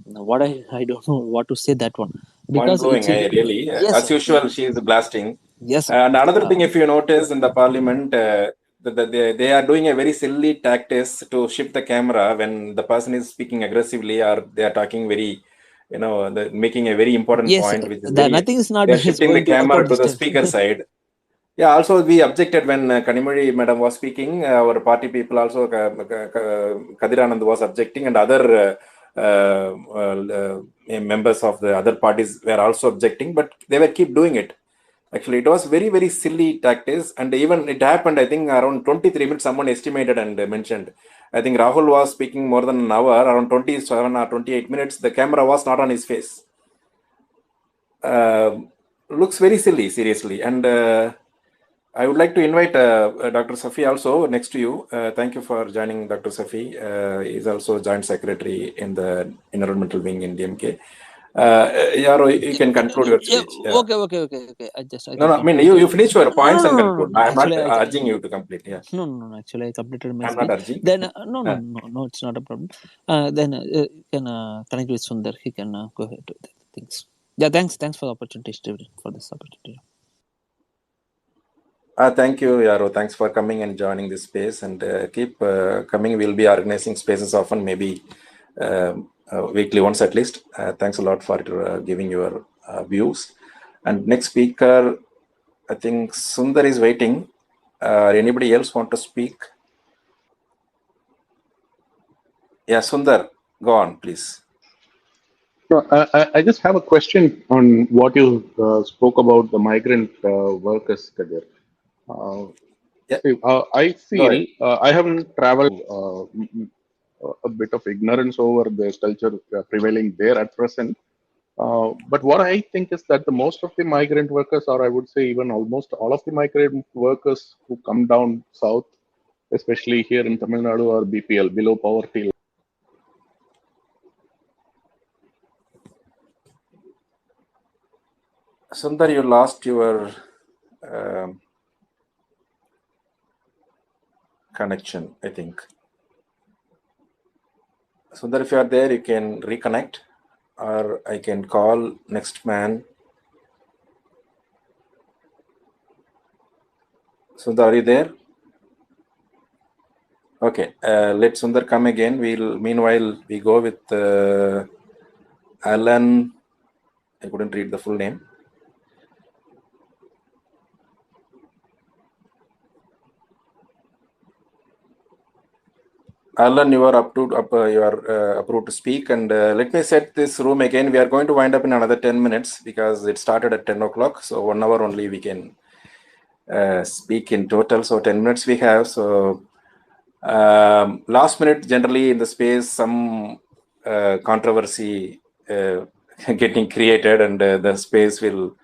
what I don't know what to say that one, Mind because blowing. it's a, Really, yes as usual, she is blasting. yes And another thing, if you notice in the parliament, they are doing a very silly tactics to shift the camera when the person is speaking aggressively or they are talking very, making a very important yes point, which is that very, nothing is not they are is shifting the going to work camera out to this the time. speaker side. Yeah, also we objected when Kanimari madam was speaking. Our party people also, Kadiranand was objecting, and other members of the other parties were also objecting, but they were keep doing it. Actually, it was very silly tactics, and even it happened. I think around 23 minutes. Someone estimated and mentioned. I think Rahul was speaking more than an hour, around 27 or 28 minutes. The camera was not on his face. Looks very silly, seriously, and. I would like to invite Dr. Safi also next to you. Thank you for joining, Dr. Safi. He is also Joint Secretary in the Environmental Wing in DMK. Yaro, you can conclude your Yeah, speech. Yeah. okay. I No, can I mean, complete. you finish your points and conclude. No. I am not Actually, urging you to complete. Yeah. no. Actually, I completed my I am not speech. urging. Then Uh, no. It's not a problem. Then you can connect with Sundar. He can go ahead to the things. Yeah, thanks for the opportunity, Steven, for this opportunity. Thank you, Yaro. Thanks for coming and joining this space, and keep coming. We'll be organizing spaces often, maybe weekly once at least. Thanks a lot for giving your views. And next speaker, I think Sundar is waiting. Anybody else want to speak? Yeah, Sundar, go on, please. No, I just have a question on what you spoke about the migrant workers, Kadir. Yeah, I go feel ahead. I haven't traveled a bit of ignorance over the culture prevailing there at present. But what I think is that the most of the migrant workers, or I would say even almost all of the migrant workers who come down south, especially here in Tamil Nadu, are BPL, below poverty. Sundar, you lost your um, connection, I think. Sundar, if you are there, you can reconnect, or I can call next man. Sundar, are you there? Okay, let Sundar come again. Meanwhile, we go with Alan. I couldn't read the full name. Alan, you are approved to speak. And let me set this room again. We are going to wind up in another 10 minutes because it started at 10 o'clock. So 1 hour only we can speak in total. So 10 minutes we have. So last minute, generally in the space, some controversy getting created, and the space will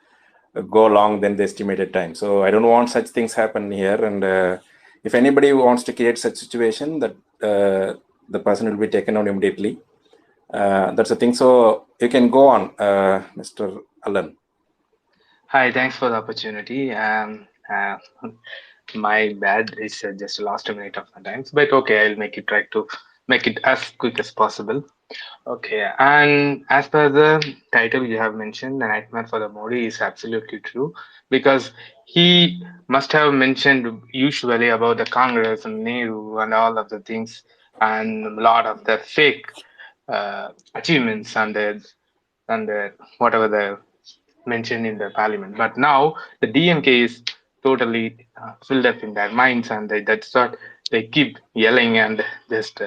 go long than the estimated time. So I don't want such things happen here. And if anybody wants to create such situation, that the person will be taken out immediately. That's the thing. So you can go on, Mr. Allen. Hi, thanks for the opportunity. My bad, it's just lost a minute of my time, but okay, I'll try to make it as quick as possible. Okay, and as per the title you have mentioned, the nightmare for the Modi is absolutely true because he must have mentioned usually about the Congress and Nehru and all of the things and a lot of the fake achievements and whatever the mentioned in the parliament. But now the DMK is totally filled up in their minds, and that's what they keep yelling and just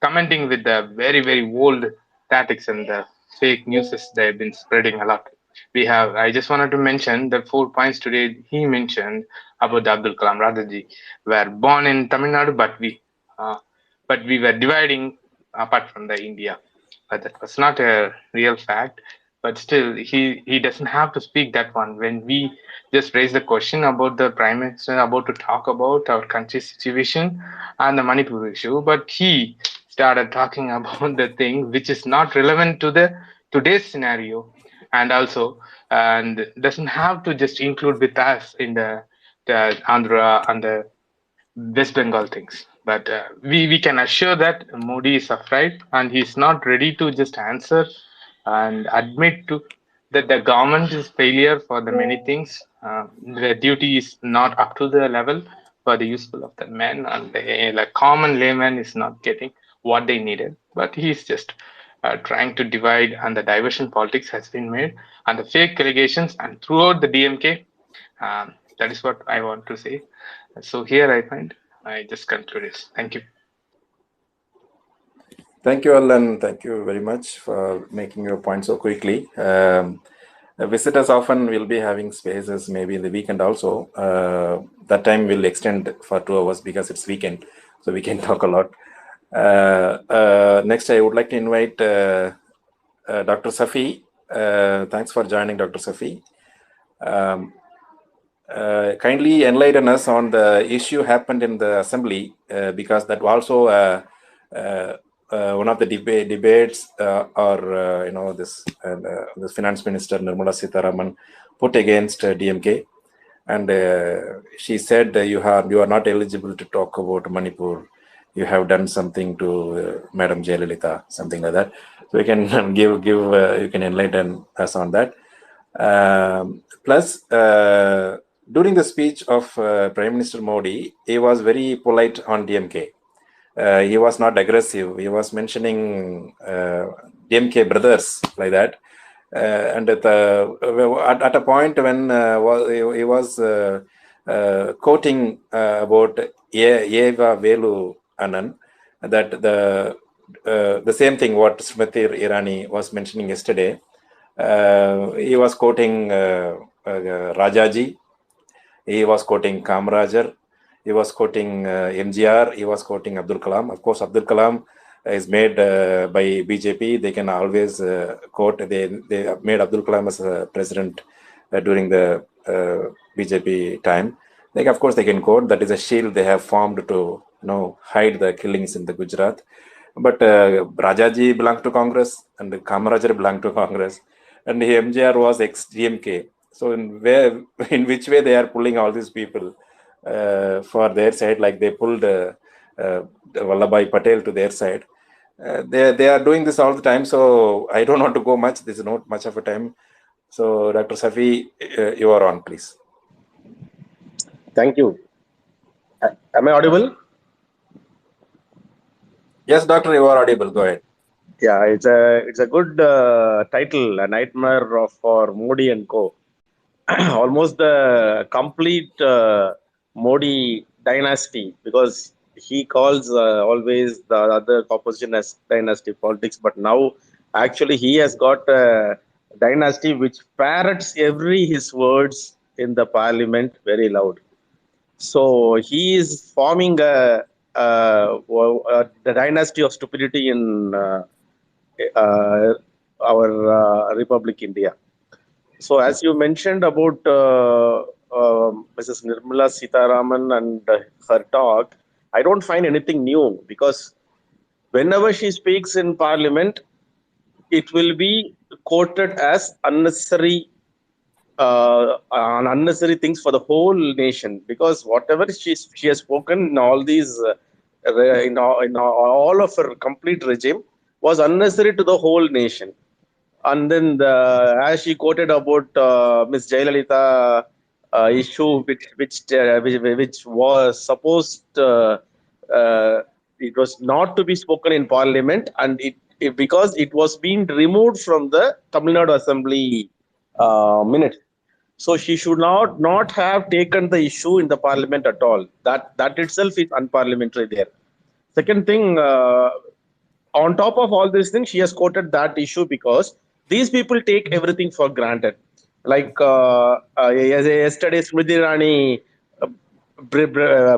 commenting with the very very old tactics and the fake news they've been spreading a lot. I just wanted to mention the 4 points today he mentioned about the Abdul Kalam Rajaji were born in Tamil Nadu, but we were dividing apart from the India. But that was not a real fact. But still, he doesn't have to speak that one. When we just raised the question about the prime minister about to talk about our country's situation and the Manipur issue, but he started talking about the thing which is not relevant to the today's scenario, and also and doesn't have to just include with us in the Andhra and the West Bengal things. But we can assure that Modi is afraid and he's not ready to just answer and admit to that the government is failure for the many things. The duty is not up to the level for the useful of the men, and the like common layman is not getting what they needed. But he's just trying to divide, and the diversion politics has been made, and the fake allegations, and throughout the DMK. That is what I want to say. So here I just conclude this. Thank you. Thank you, Alan. Thank you very much for making your point so quickly. Visitors often will be having spaces maybe in the weekend also. That time will extend for 2 hours because it's weekend, so we can talk a lot. Next, I would like to invite Dr. Safi. Thanks for joining, Dr. Safi. Kindly enlighten us on the issue happened in the assembly because that also one of the debates or this finance minister Nirmala Sitharaman put against DMK, and she said you are not eligible to talk about Manipur. You have done something to Madam Jayalalitha, something like that. So you can you can enlighten us on that. Plus, during the speech of Prime Minister Modi, he was very polite on DMK. He was not aggressive. He was mentioning DMK brothers like that. And at a point when he was quoting about Eva Velu Anand, that the same thing what Smriti Irani was mentioning yesterday. He was quoting Rajaji. He was quoting Kamarajar. He was quoting MGR. He was quoting Abdul Kalam. Of course, Abdul Kalam is made by BJP. They can always quote. They made Abdul Kalam as president during the BJP time. Of course, they can quote. That is a shield they have formed to hide the killings in the Gujarat. But Rajaji belonged to Congress and Kamarajar belonged to Congress, and MGR was ex-DMK. So in which way they are pulling all these people for their side, like they pulled Vallabhbhai Patel to their side. They are doing this all the time. So I don't want to go much. This is not much of a time. So Dr. Safi, you are on, please. Thank you. Am I audible? Yes, doctor, you are audible. Go ahead. Yeah, it's a good title, A Nightmare for Modi and Co. Almost the complete Modi dynasty, because he calls always the other opposition as dynasty politics, but now actually he has got a dynasty which parrots every his words in the parliament very loud. So he is forming the dynasty of stupidity in our Republic India. So, as you mentioned about Mrs. Nirmala Sitharaman and her talk, I don't find anything new because whenever she speaks in Parliament, it will be quoted as unnecessary, unnecessary things for the whole nation. Because whatever she has spoken in all these, in all of her complete regime, was unnecessary to the whole nation. And then as she quoted about Miss Jayalalitha issue, which was supposed it was not to be spoken in Parliament, and it because it was being removed from the Tamil Nadu Assembly minutes. So she should not have taken the issue in the Parliament at all. That itself is unparliamentary there. Second thing, on top of all these things, she has quoted that issue because these people take everything for granted. Like yesterday, Smriti Irani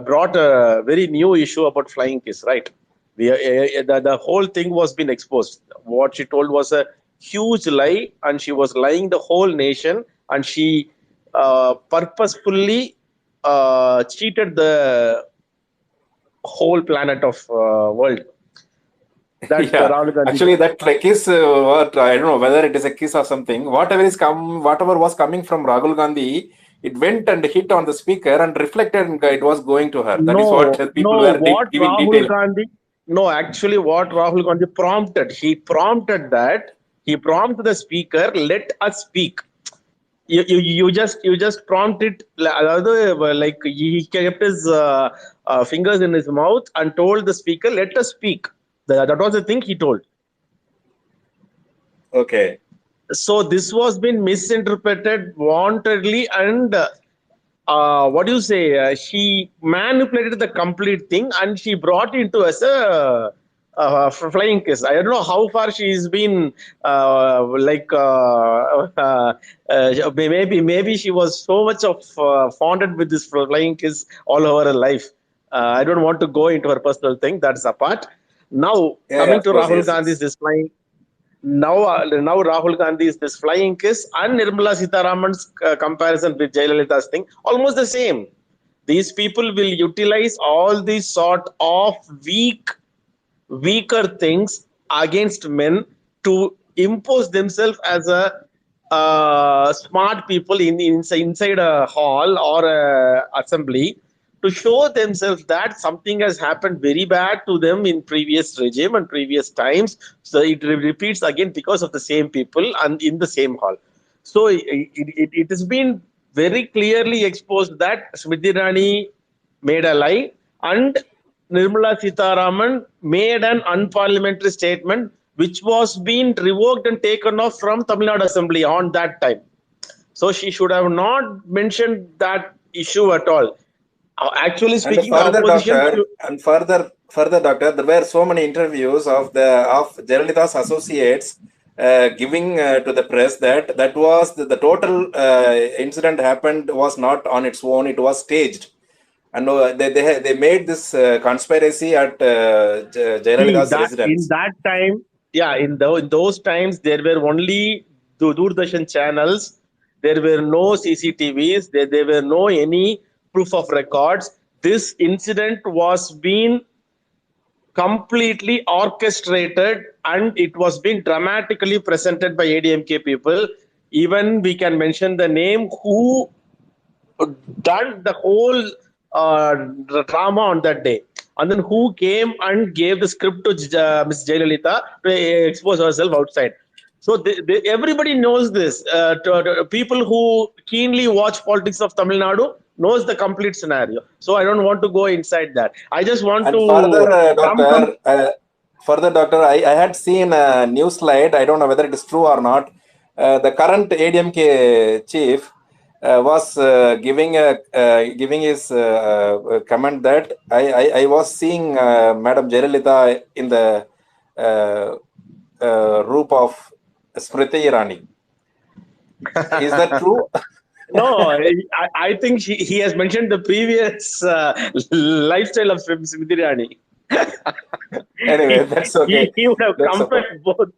brought a very new issue about flying kiss, right? The whole thing was been exposed. What she told was a huge lie, and she was lying the whole nation, and she purposefully cheated the whole planet of world. That Yeah, Rahul Gandhi. actually, that like kiss, what I don't know whether it is a kiss or something. Whatever was coming from Rahul Gandhi, it went and hit on the speaker and reflected, and it was going to her. That is what people No, were what giving Rahul detail. Gandhi, no, actually, what Rahul Gandhi prompted, he prompted the speaker, let us speak. You just prompt it, like he kept his fingers in his mouth and told the speaker, let us speak. That was the thing he told. Okay. So this was been misinterpreted wantedly, and what do you say? She manipulated the complete thing, and she brought into as a flying kiss. I don't know how far she's been maybe she was so much of fonded with this flying kiss all over her life. I don't want to go into her personal thing. That's apart. Now Yeah, coming of to course, Rahul yes, Gandhi's yes. this flying. Now Rahul Gandhi is this flying kiss, and Nirmala Sitharaman's comparison with Jayalalitha's thing almost the same. These people will utilize all these sort of weaker things against men to impose themselves as a smart people inside a hall or a assembly, to show themselves that something has happened very bad to them in previous regime and previous times. So it repeats again because of the same people and in the same hall. So it has been very clearly exposed that Smriti Irani made a lie, and Nirmala Sitharaman made an unparliamentary statement which was being revoked and taken off from Tamil Nadu Assembly on that time. So she should have not mentioned that issue at all. Actually And speaking, the further, opposition. doctor, and further, doctor, there were so many interviews of Jayalalitha's associates giving to the press that was the total incident happened was not on its own; it was staged, and they made this conspiracy at See Jayalalitha's that in residence. that time, yeah, in those times there were only Doordarshan channels. There were no CCTVs. There were no any proof of records. This incident was being completely orchestrated, and it was being dramatically presented by ADMK people. Even we can mention the name who done the whole drama on that day, and then who came and gave the script to Miss Jayalalitha to expose herself outside. So everybody knows this. People who keenly watch politics of Tamil Nadu knows the complete scenario. So I don't want to go inside that. I just want And to come from. further, doctor, I had seen a news slide. I don't know whether it is true or not. The current ADMK chief was giving his comment that I was seeing Madam Jayalalitha in the roop of Smriti Irani. Is that true? No, I think he has mentioned the previous lifestyle of Smriti Irani. Anyway, that's okay. He would have That's okay. compared both.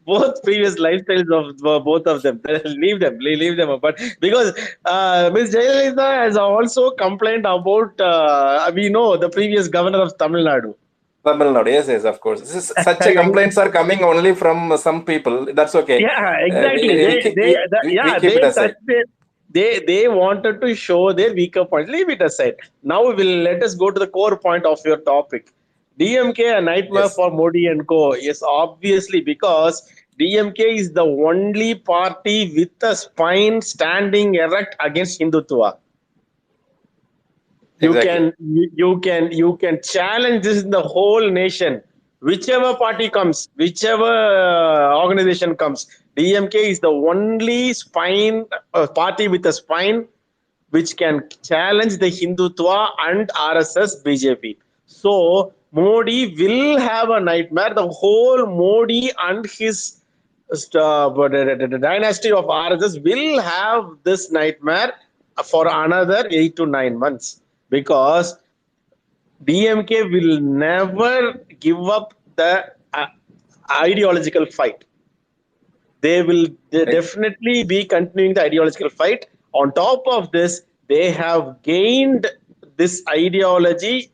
both previous lifestyles of both of them. Leave them apart. Because Ms. Jayalalitha has also complained about, we know, the previous governor of Tamil Nadu. Tamil Nadu, yes, of course. Such a complaints are coming only from some people. That's okay. Yeah, exactly. We keep it aside. They wanted to show their weaker points. Leave it aside. Now let us go to the core point of your topic. DMK a nightmare Yes, for Modi and co. Yes, obviously, because DMK is the only party with a spine standing erect against Hindutva. exactly. You can challenge this in the whole nation. Whichever party comes, whichever organization comes, DMK is the only spine party with a spine which can challenge the Hindutva and RSS BJP. So Modi will have a nightmare. The whole Modi and his the dynasty of RSS will have this nightmare for another 8 to 9 months, because DMK will never give up the ideological fight. They will definitely be continuing the ideological fight. On top of this, they have gained this ideology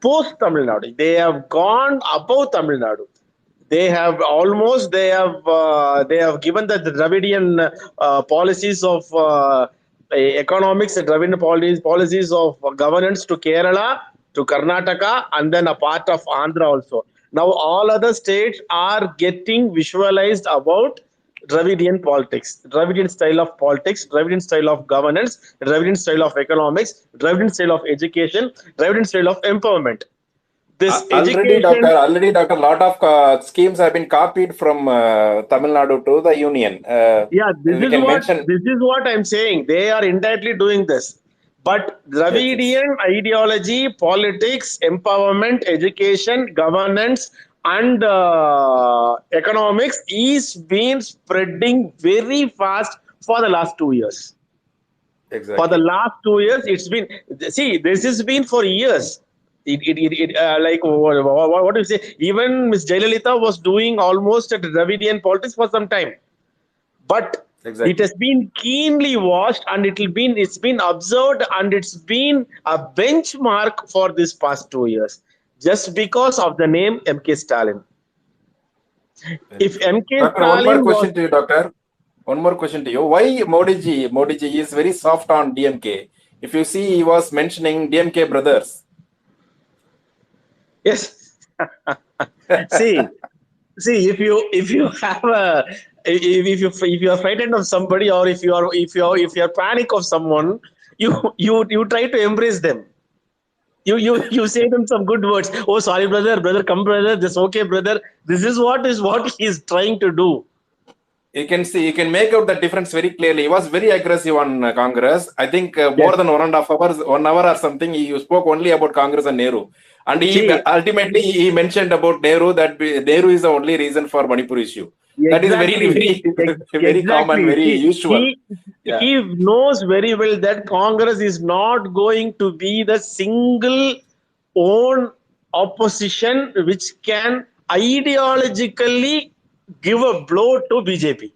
post Tamil Nadu. They have gone above Tamil Nadu. They have given the Dravidian policies of economics, the Dravidian policies of governance to Kerala, to Karnataka, and then a part of Andhra also. Now all other states are getting visualized about Dravidian politics, Dravidian style of politics, Dravidian style of governance, Dravidian style of economics, Dravidian style of education, Dravidian style of empowerment. This education. Already, doctor, lot of schemes have been copied from Tamil Nadu to the union. Yeah, We can mention. this is what I'm saying. They are indirectly doing this. But Yes. Dravidian ideology, politics, empowerment, education, governance, and economics is been spreading very fast for the last 2 years. For the Exactly. last 2 years, it's been, see, this has been for years. Like what do you say? Even Miss Jayalalitha was doing almost at Dravidian politics for some time, but it Exactly. has been keenly watched, and it's been observed, and it's been a benchmark for this past 2 years, just because of the name MK Stalin. Very If true. MK Doctor, one more Stalin was, question to you, doctor. One more question to you. Why Modi ji is very soft on DMK? If you see, he was mentioning DMK brothers. yes. see if you have a, if you are frightened of somebody, or if you are panic of someone, you try to embrace them. You say them some good words. Oh, sorry, brother, come, brother. This okay, brother. This is what he's trying to do. You can see, you can make out the difference very clearly. He was very aggressive on Congress. I think more Yes. than 1.5 hours, 1 hour or something, he spoke only about Congress and Nehru. And he See, ultimately he mentioned about Nehru, that Nehru is the only reason for Manipur issue. That is very, exactly, very common, exactly. very See, usual. Yeah, he knows very well that Congress is not going to be the single own opposition which can ideologically give a blow to BJP.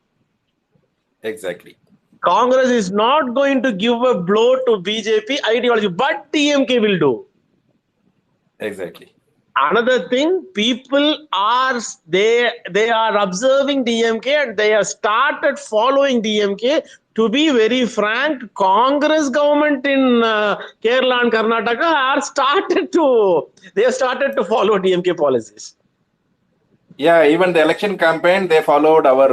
exactly. Congress is not going to give a blow to BJP ideology, but DMK will do. Exactly. Another thing, people are they are observing DMK, and they have started following DMK. To be very frank, Congress government in Kerala and Karnataka have started to follow DMK policies. Yeah, even the election campaign, they followed our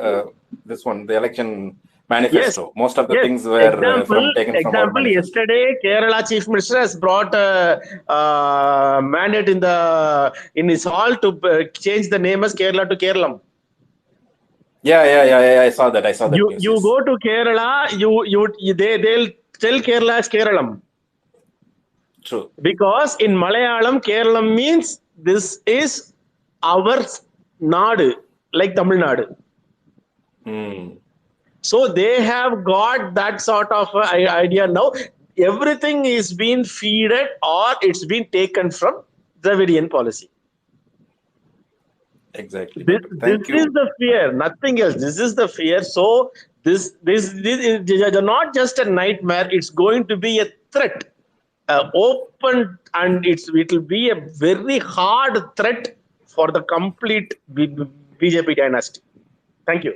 the election Yes, manifesto. Most of the yes. things were taken from our Example. manifesto. Yesterday, Kerala Chief Minister has brought a mandate in his hall to change the name as Kerala to Kerala. Yeah. I saw that. I saw that news. You Yes. go to Kerala, they'll tell Kerala as Keralam, True. because in Malayalam Keralam means this is our Nadu, like Tamil Nadu. Hmm. So they have got that sort of idea now. Everything is being feeded, or it's been taken from Dravidian policy. Exactly, This, doctor. this Thank is you. the fear, nothing else. This is the fear. So this is not just a nightmare. It's going to be a threat, open, and it will be a very hard threat for the complete BJP dynasty. Thank you.